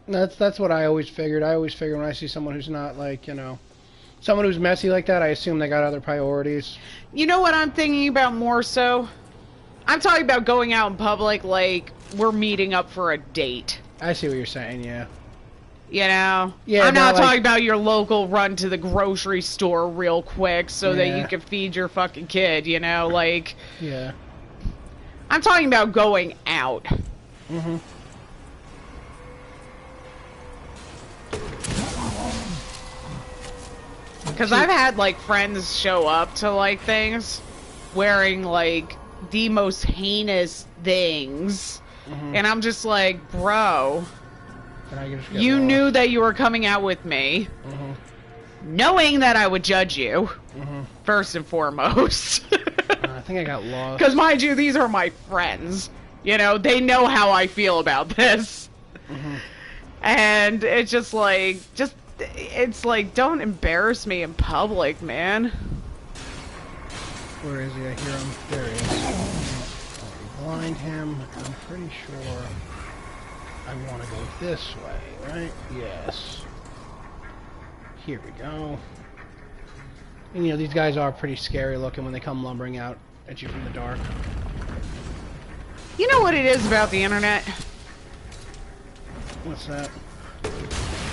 That's what I always figured. I always figure when I see someone who's not, like, you know, someone who's messy like that, I assume they got other priorities. You know what I'm thinking about more so? I'm talking about going out in public like we're meeting up for a date. I see what you're saying, yeah. You know? Yeah, I'm not like, talking about your local run to the grocery store real quick so that Yeah. you can feed your fucking kid, you know? Like, Yeah. I'm talking about going out. Mm-hmm. Because I've had, like, friends show up to, like, things wearing, like, the most heinous things. Mm-hmm. And I'm just like, bro, And I just get you lost. knew that you were coming out with me, knowing that I would judge you, first and foremost. I think I got lost. Because, mind you, these are my friends. You know, they know how I feel about this. And it's just like, it's like, don't embarrass me in public, man. Where is he? I hear him. There he is. blind him. I'm pretty sure I want to go this way, right? Yes. Here we go. And you know, these guys are pretty scary looking when they come lumbering out at you from the dark. You know what it is about the internet? What's that?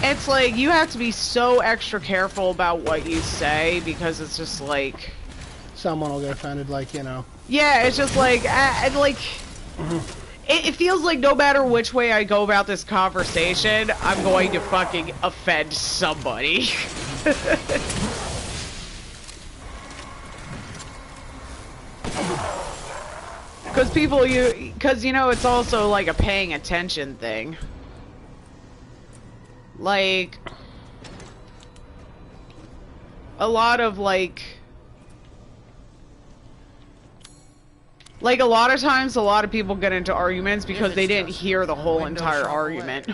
It's like, you have to be so extra careful about what you say, because it's just like... Someone will get offended, like, you know. Yeah, it's just like, it feels like no matter which way I go about this conversation, I'm going to fucking offend somebody. Because you know, it's also like a paying attention thing. Like, a lot of like a lot of times, a lot of people get into arguments because they didn't hear the whole entire argument.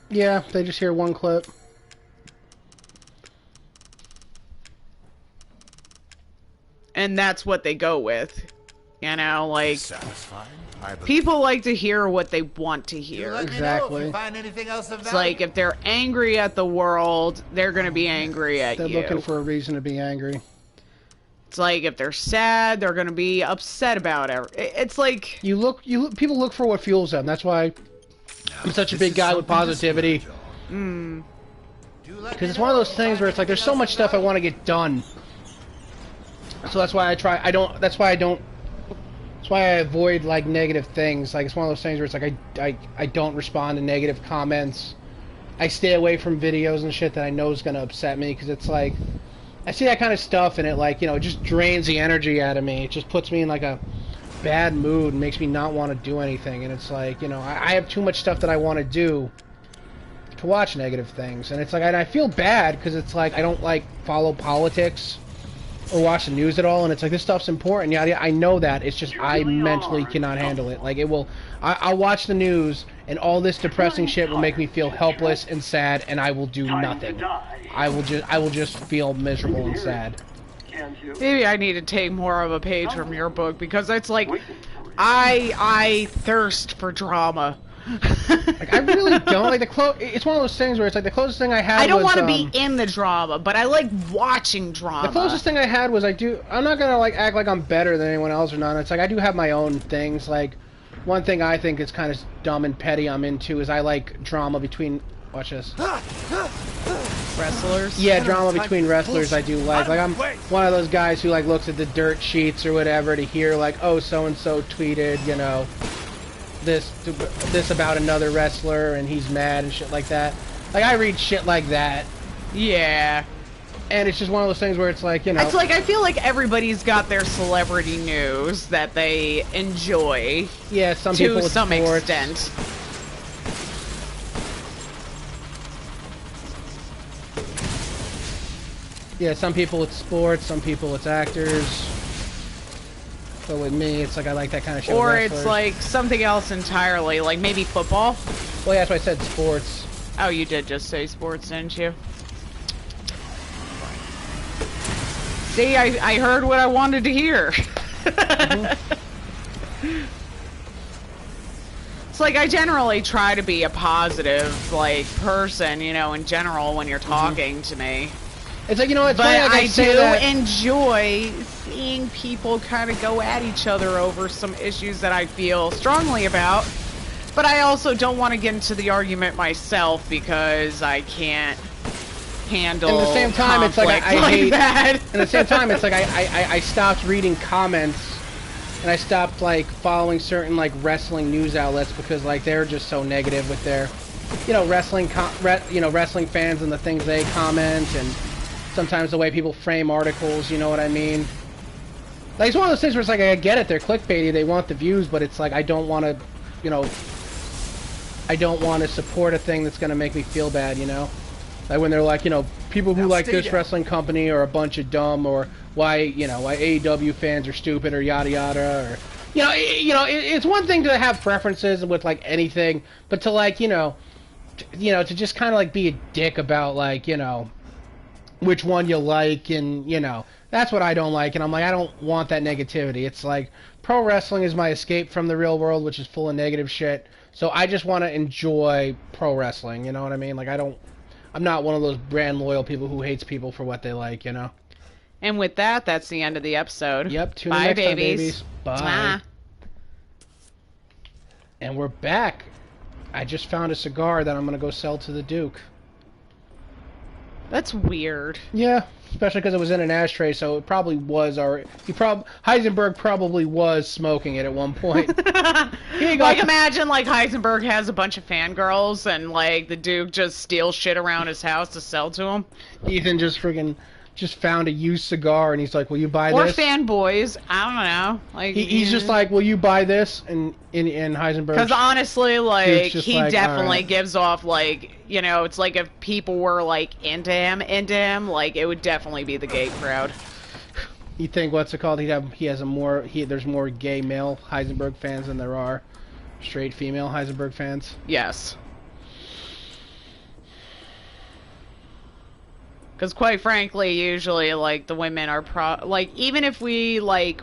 Yeah, they just hear one clip. And that's what they go with. You know, like, Satisfied? people like to hear what they want to hear. Exactly. Find anything else of It's like, if they're angry at the world, they're gonna be angry at you. They're looking for a reason to be angry. It's like, if they're sad, they're gonna be upset about it. It's like... People look for what fuels them. That's why I'm such a big guy with positivity. Because it's one of those things where it's like, there's so much stuff I want to get done. So that's why that's why I avoid, like, negative things. Like, it's one of those things where it's like, I don't respond to negative comments. I stay away from videos and shit that I know is going to upset me, because it's like, I see that kind of stuff and it, like, you know, it just drains the energy out of me. It just puts me in, like, a bad mood and makes me not want to do anything. And it's like, you know, I have too much stuff that I want to do to watch negative things. And it's like, I feel bad because it's like, I don't, like, follow politics or watch the news at all, and it's like, this stuff's important. Yeah, I know that. It's just I mentally cannot handle it. Like, I'll watch the news, and all this depressing shit will make me feel helpless and sad, and I will do nothing. I will just feel miserable and sad. Maybe I need to take more of a page from your book, because it's like, I thirst for drama. Like, I really don't like it's one of those things where it's like the closest thing I had. I don't want to be in the drama, but I like watching drama. The closest thing I had was I'm not gonna like act like I'm better than anyone else or not. It's like I do have my own things. Like, one thing I think is kind of dumb and petty I'm into is I like drama between. Watch this. Wrestlers? Yeah, drama between wrestlers I do like. Like, I'm one of those guys who, like, looks at the dirt sheets or whatever to hear, like, oh, so-and-so tweeted, you know, this about another wrestler and he's mad and shit like that. Like, I read shit like that. Yeah. And it's just one of those things where it's like, you know... It's like, I feel like everybody's got their celebrity news that they enjoy. Yeah, some people to some sports. extent. Yeah, some people it's sports, some people it's actors. But with me, it's like I like that kind of shit. Or it's like something else entirely, like maybe football. Well, yeah, that's why I said sports. Oh, you did just say sports, didn't you? See, I heard what I wanted to hear. It's like, I generally try to be a positive, like, person, you know, in general when you're talking to me. It's like, you know, it's but funny, like I do that. enjoy seeing people kind of go at each other over some issues that I feel strongly about. But I also don't want to get into the argument myself because I can't handle. At the same time, it's like I hate that. At the same time, it's like I stopped reading comments and I stopped like following certain like wrestling news outlets because like they're just so negative with their, you know, wrestling fans and the things they comment and. Sometimes the way people frame articles, you know what I mean? Like, it's one of those things where it's like, I get it, they're clickbaity, they want the views, but it's like, I don't want to, you know, I don't want to support a thing that's going to make me feel bad, you know? Like, when they're like, you know, people who like this wrestling company are a bunch of dumb, or why AEW fans are stupid, or yada yada, or, it's one thing to have preferences with, like, anything, but to, like, to just kind of, like, be a dick about, like, which one you like, and, That's what I don't like, and I'm like, I don't want that negativity. It's like, pro wrestling is my escape from the real world, which is full of negative shit. So I just want to enjoy pro wrestling, you know what I mean? Like, I'm not one of those brand loyal people who hates people for what they like, you know? And with that, that's the end of the episode. Yep, tune in Bye, next time, babies. babies. Bye. Mwah. And we're back. I just found a cigar that I'm going to go sell to the Duke. That's weird. Yeah, especially because it was in an ashtray, so it probably was Heisenberg probably was smoking it at one point. Like, imagine, like, Heisenberg has a bunch of fangirls, and, like, the Duke just steals shit around his house to sell to him. Ethan just found a used cigar, and he's like, will you buy or this? Or fanboys. I don't know. Like he's just like, will you buy this? And Heisenberg... Because honestly, like, he like, definitely right. gives off, like, you know, it's like if people were, like, into him, like, it would definitely be the gay crowd. You think, what's it called? There's more gay male Heisenberg fans than there are straight female Heisenberg fans? Yes. Because quite frankly, usually, like, the women are even if we, like,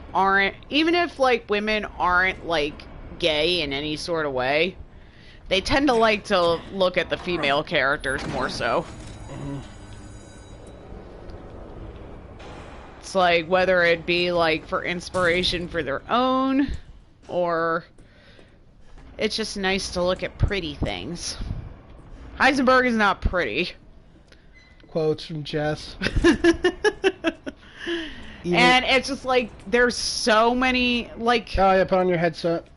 even if, like, women aren't, like, gay in any sort of way, they tend to like to look at the female characters more so. Mm-hmm. It's like, whether it be, like, for inspiration for their own, or it's just nice to look at pretty things. Heisenberg is not pretty. Quotes from Jess. And it's just like, there's so many, like... Oh yeah, put on your headset.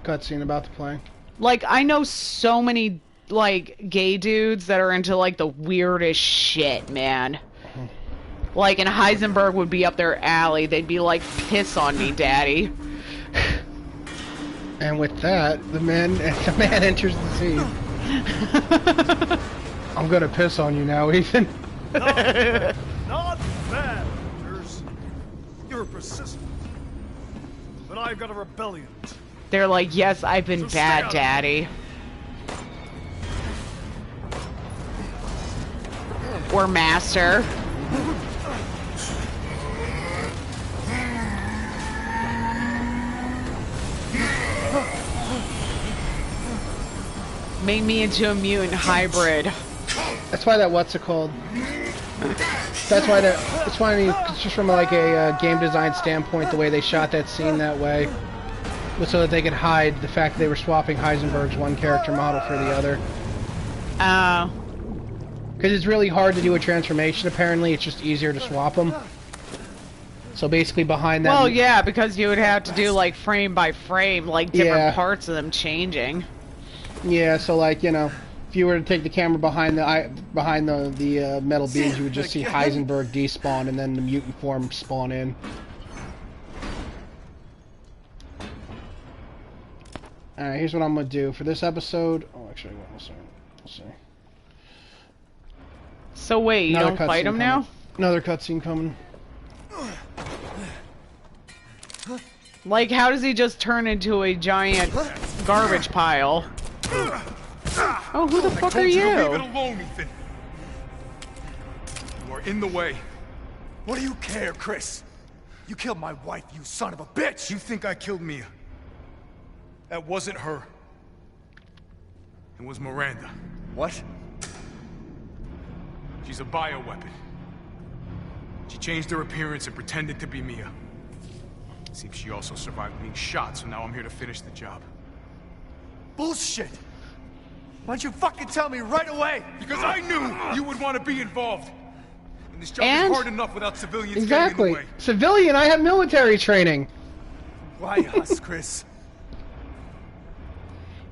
Cutscene about to play. Like, I know so many, like, gay dudes that are into, like, the weirdest shit, man. Like, and Heisenberg would be up their alley. They'd be like, piss on me, daddy. And with that, the man enters the scene. I'm gonna piss on you now, Ethan. Not bad, Jess. You're persistent. But I've got a rebellion. They're like, yes, I've been So bad, stay out. daddy. Or master. Made me into a mutant hybrid. That's why that what's it called? It's funny. It's just from like a game design standpoint, the way they shot that scene that way, was so that they could hide the fact that they were swapping Heisenberg's one character model for the other. Oh. Because it's really hard to do a transformation. Apparently, it's just easier to swap them. So basically, behind that. Well, yeah, because you would have to do like frame by frame, like different Yeah. parts of them changing. Yeah, so like, you know, if you were to take the camera behind the metal beams, you would just see Heisenberg despawn and then the mutant form spawn in. Alright, here's what I'm gonna do for this episode. Oh, actually, wait a second. Let's see. So wait, you don't fight him now? Another cutscene coming. Like, how does he just turn into a giant garbage pile? Oh, who the fuck are Leave it you? alone, Ethan. You are in the way. What do you care, Chris? You killed my wife, you son of a bitch! You think I killed Mia? That wasn't her. It was Miranda. What? She's a bioweapon. She changed her appearance and pretended to be Mia. Seems she also survived being shot, so now I'm here to finish the job. Bullshit! Why don't you fucking tell me right away? Because I knew you would want to be involved. And this job And- is hard enough without civilians getting in Exactly. the way. Civilian, I have military training. Why us, Chris?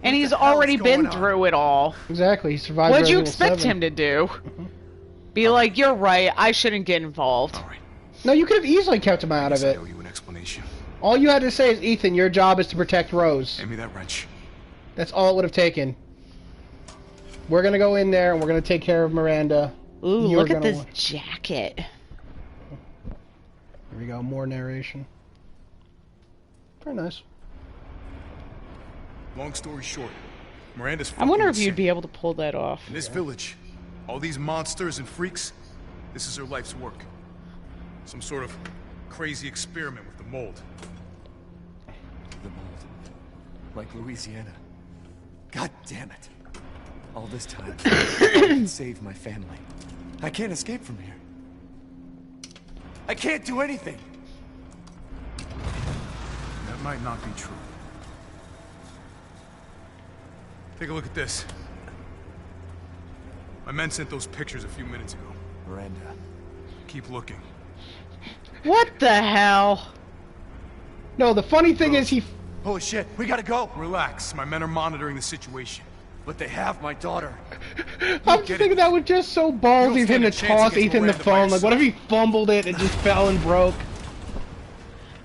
And he's the hell is already going been on? through it all. Exactly, he survived What'd you Resident Evil expect 7. him to do? Be like, you're right, I shouldn't get involved. All right. No, you could have easily kept him out of I it. owe you an explanation. All you had to say is, Ethan, your job is to protect Rose. Hand me that wrench. That's all it would have taken. We're gonna go in there and we're gonna take care of Miranda. Ooh, You're look at gonna this wa- jacket. Here we go, more narration. Very nice. Long story short, Miranda's I wonder if fucking you'd insane. be able to pull that off. In this village, all these monsters and freaks, this is her life's work. Some sort of crazy experiment with the mold. The mold. Like Louisiana. God damn it. All this time, I can save my family. I can't escape from here. I can't do anything. That might not be true. Take a look at this. My men sent those pictures a few minutes ago. Miranda. Keep looking. What the hell? No, the funny thing is he... Holy shit, we gotta go! Relax, my men are monitoring the situation. But they have my daughter. I'm just thinking that was just so ballsy of him to toss Ethan the phone. Like, what if he fumbled it and just fell and broke?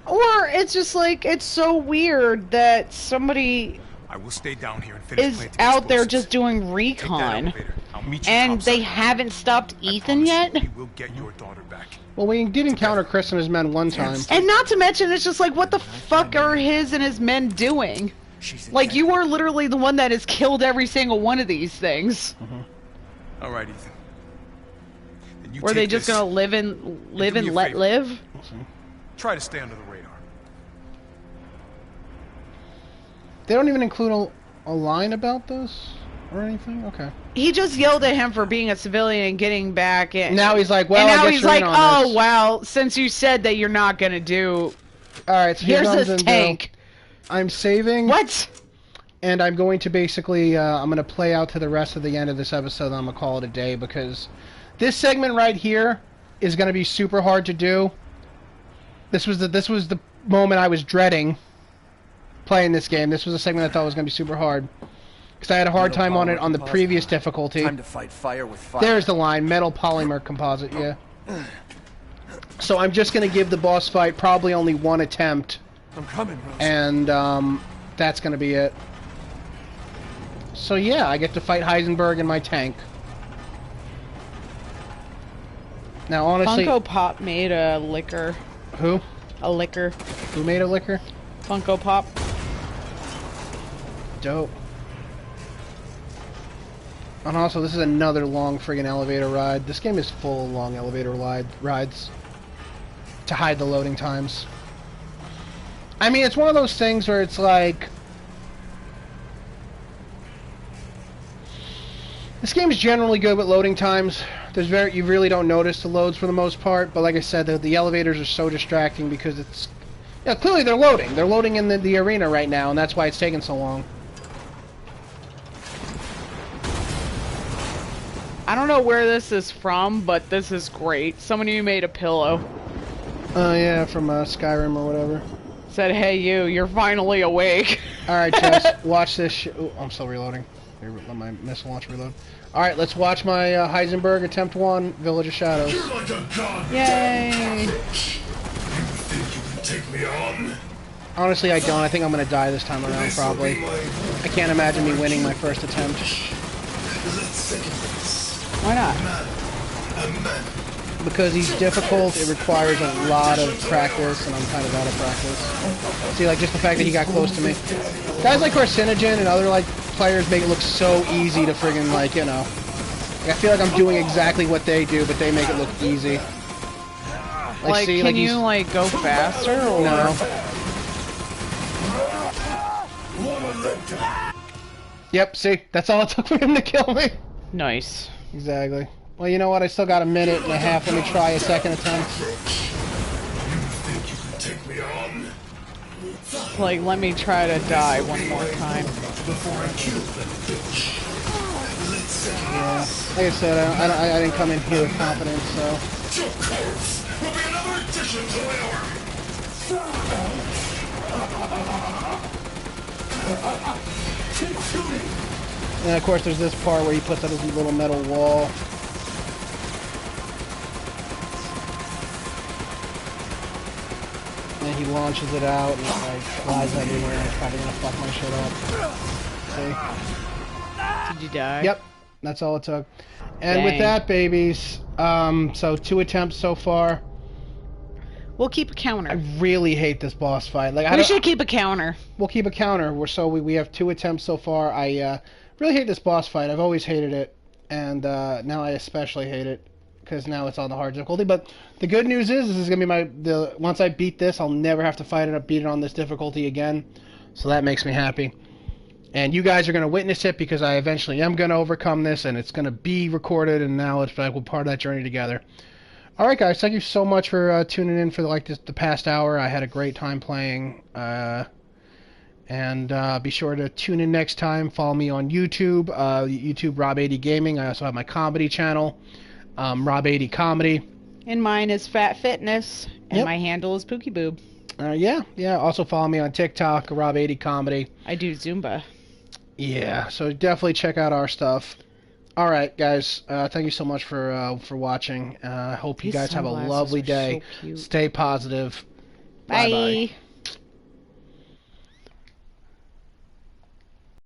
Or it's just like, it's so weird that somebody I will stay down here and finish is planting out there explosives. just doing Take that recon. elevator. I'll meet you And they topside. haven't stopped I Ethan promise yet? you, we will get your daughter back. Well, we did encounter Chris and his men one time. And not to mention, it's just like, what the fuck are his and his men doing? Like, you are literally the one that has killed every single one of these things. All right, Ethan. Then you Were they take just this gonna live and me a let favor. live? Try to stay under the radar. They don't even include a line about this or anything? Okay. He just yelled at him for being a civilian and getting back in. Now he's like, well, and now I guess he's you're like, in on oh, this. well, since you said that you're not gonna do... Alright, so Here's what I'm this gonna do. tank. I'm saving. What? And I'm going to basically, I'm going to play out to the rest of the end of this episode, and I'm going to call it a day, because this segment right here is going to be super hard to do. This was the moment I was dreading playing this game. This was a segment I thought was going to be super hard. Because I had a hard Metal time on it polymer on the composite. previous difficulty. Time to fight fire with fire. There's the line, metal polymer composite, yeah. So I'm just going to give the boss fight probably only one attempt. I'm coming, Rose. And that's going to be it. So yeah, I get to fight Heisenberg in my tank. Now honestly... Funko Pop made a liquor. Who? A liquor. Who made a liquor? Funko Pop. Dope. And also, this is another long friggin' elevator ride. This game is full of long elevator rides. To hide the loading times. I mean, it's one of those things where it's like... This game is generally good with loading times. You really don't notice the loads for the most part, but like I said, the elevators are so distracting because it's... Yeah, clearly they're loading. They're loading in the arena right now, and that's why it's taking so long. I don't know where this is from, but this is great. Someone of you made a pillow. Oh yeah, from Skyrim or whatever. Said, hey you're finally awake. Alright, Jess, watch this Ooh, I'm still reloading. Here, let my missile launch reload. Alright, let's watch my Heisenberg Attempt 1, Village of Shadows. You're like a god. Yay! You think you can take me on? Honestly, I don't. I think I'm gonna die this time around, probably. I can't imagine me winning my first attempt. Why not? Because he's difficult, it requires a lot of practice, and I'm kind of out of practice. See, like, just the fact that he got close to me. Guys like Carcinogen and other, like, players make it look so easy to friggin', like, you know. Like, I feel like I'm doing exactly what they do, but they make it look easy. Like, see, can he's- you, like, go faster, or...? No. Yep, see? That's all it took for him to kill me. Nice. Exactly. Well, you know what? I still got a minute and a half. Let me try a second attempt. Like, let me try to die one more time. Yeah. Like I said, I didn't come in here with confidence, so... And of course there's this part where he puts up his little metal wall. And then he launches it out and it like flies everywhere and it's probably gonna fuck my shit up. See? Did you die? Yep. That's all it took. And Dang. with that, babies, so 2 attempts so far. We'll keep a counter. I really hate this boss fight. Like, We should keep a counter. We'll keep a counter. We have 2 attempts so far. I really hate this boss fight. I've always hated it, and now I especially hate it because now it's on the hard difficulty. But the good news is this is gonna be once I beat this, I'll never have to fight it up, beat it on this difficulty again. So that makes me happy. And you guys are gonna witness it because I eventually am gonna overcome this, and it's gonna be recorded. And now it's like we're part of that journey together. All right, guys, thank you so much for tuning in for the past hour. I had a great time playing. And be sure to tune in next time. Follow me on YouTube, YouTube Rob80 Gaming. I also have my comedy channel, Rob80 Comedy. And mine is Fat Fitness, and Yep. my handle is Pookie Boob. Yeah. Also follow me on TikTok, Rob80 Comedy. I do Zumba. Yeah, so definitely check out our stuff. All right, guys. Thank you so much for watching. I hope you These guys have a sunglasses lovely are day. so cute. Stay positive. Bye. Bye-bye.